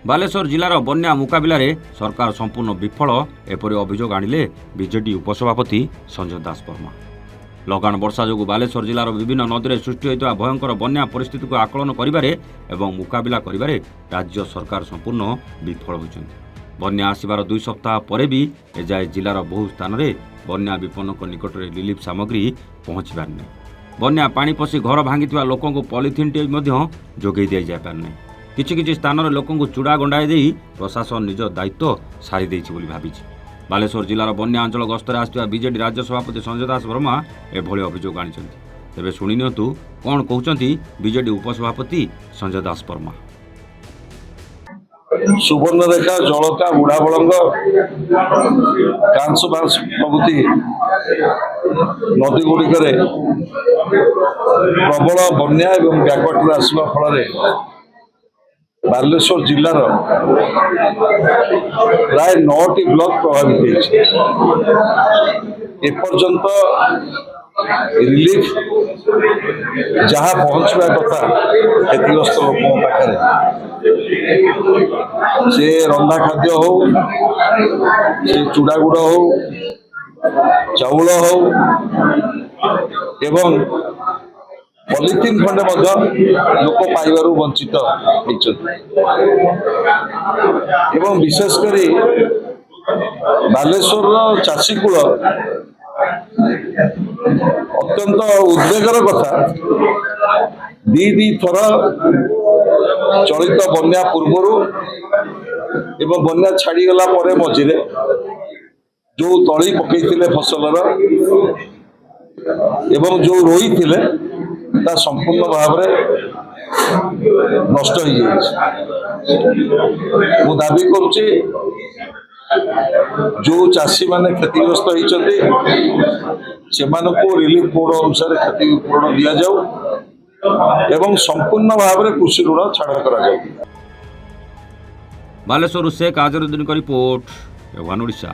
ବାଲେଶ୍ୱର ଜିଲ୍ଲାର ବନ୍ୟା ମୁକାବିଲାରେ ସରକାର ସମ୍ପୂର୍ଣ୍ଣ ବିଫଳ ଏପରି ଅଭିଯୋଗ ଆଣିଲେ ବିଜେଡି ଉପସଭାପତି ସଞ୍ଜୟ ଦାସ ବର୍ମା। ଲଗାଣ ବର୍ଷା ଯୋଗୁଁ ବାଲେଶ୍ୱର ଜିଲ୍ଲାର ବିଭିନ୍ନ ନଦୀରେ ସୃଷ୍ଟି ହୋଇଥିବା ଭୟଙ୍କର ବନ୍ୟା ପରିସ୍ଥିତିକୁ ଆକଳନ କରିବାରେ ଏବଂ ମୁକାବିଲା କରିବାରେ ରାଜ୍ୟ ସରକାର ସମ୍ପୂର୍ଣ୍ଣ ବିଫଳ ହୋଇଛନ୍ତି। ବନ୍ୟା ଆସିବାର 2 ସପ୍ତାହ ପରେ ବି ଏଯାଏ ଜିଲ୍ଲାର ବହୁ ସ୍ଥାନରେ ବନ୍ୟା ବିପନ୍ନଙ୍କ ନିକଟରେ ରିଲିଫ୍ ସାମଗ୍ରୀ ପହଞ୍ଚିପାରିନାହିଁ। ବନ୍ୟା ପାଣି ପଶି ଘର ଭାଙ୍ଗିଥିବା ଲୋକଙ୍କୁ ପଲିଥିନ୍ଟିଏ ମଧ୍ୟ ଯୋଗାଇ ଦିଆଯାଇପାରିନାହିଁ। କିଛି କିଛି ସ୍ଥାନରେ ଲୋକଙ୍କୁ ଚୁଡ଼ା ଗଣ୍ଡାଇ ଦେଇ ପ୍ରଶାସନ ନିଜ ଦାୟିତ୍ୱ ସାରି ଦେଇଛି ବୋଲି ଭାବିଛି। ବାଲେଶ୍ୱର ଜିଲ୍ଲାର ବନ୍ୟା ଅଞ୍ଚଳ ଗସ୍ତରେ ଆସିଥିବା ବିଜେଡି ରାଜ୍ୟ ସଭାପତି ସଞ୍ଜୟ ଦାସ ବର୍ମା ଏଭଳି ଅଭିଯୋଗ ଆଣିଛନ୍ତି। ତେବେ ଶୁଣି ନିଅନ୍ତୁ କ'ଣ କହୁଛନ୍ତି ବିଜେଡି ଉପସଭାପତି ସଞ୍ଜୟ ଦାସ ବର୍ମା। ସୁବର୍ଣ୍ଣରେଖା, ଜଳକା, ବୁଢ଼ାବଳଙ୍ଗ, କାଂଶବାଂଶ ପ୍ରଭୃତି ନଦୀ ଗୁଡ଼ିକରେ ପ୍ରବଳ ବନ୍ୟା ଏବଂ ବ୍ୟାକୱାଟର ଆସିବା ଫଳରେ ବାଲେଶ୍ୱର ଜିଲ୍ଲାର ପ୍ରାୟ 9ଟି ବ୍ଲକ ପ୍ରଭାବିତ ହୋଇଛି। ଏପର୍ଯ୍ୟନ୍ତ ରିଲିଫ ଯାହା ପହଞ୍ଚିବା କଥା କ୍ଷତିଗ୍ରସ୍ତ ଲୋକଙ୍କ ପାଖରେ, ସେ ରନ୍ଧା ଖାଦ୍ୟ ହଉ, ସେ ଚୁଡ଼ାଗୁଡ଼ ହଉ, ଚାଉଳ ହଉ ଏବଂ ପଲିଥିନ୍ ଖଣ୍ଡେ ମଧ୍ୟ ଲୋକ ପାଇବାରୁ ବଞ୍ଚିତ ହୋଇଛନ୍ତି। ଏବଂ ବିଶେଷ କରି ବାଲେଶ୍ୱରର ଚାଷୀ କୂଳ ଅତ୍ୟନ୍ତ ଉଦ୍ବେଗର କଥା, ଦି ଥର ଚଳିତ ବନ୍ୟା ପୂର୍ବରୁ ଏବଂ ବନ୍ୟା ଛାଡ଼ିଗଲା ପରେ ମଝିରେ ଯୋଉ ତଳି ପକେଇଥିଲେ ଫସଲର ଏବଂ ଯୋଉ ରୋଇଥିଲେ ତା ସମ୍ପୂର୍ଣ୍ଣ ଭାବରେ ନଷ୍ଟ ହେଇଯାଇଛି। ମୁଁ ଦାବି କରୁଛି ଯୋଉ ଚାଷୀମାନେ କ୍ଷତିଗ୍ରସ୍ତ ହେଇଛନ୍ତି ସେମାନଙ୍କୁ ରିଲିଫ ବୋର୍ଡ ଅନୁସାରେ କ୍ଷତିପୂରଣ ଦିଆଯାଉ ଏବଂ ସମ୍ପୂର୍ଣ୍ଣ ଭାବରେ କୃଷି ଋଣ ଛାଡ଼ କରାଯାଉ। ବାଲେଶ୍ୱରରୁ शेख आजरुद्दीन का रिपोर्ट, एवान ओडिशा।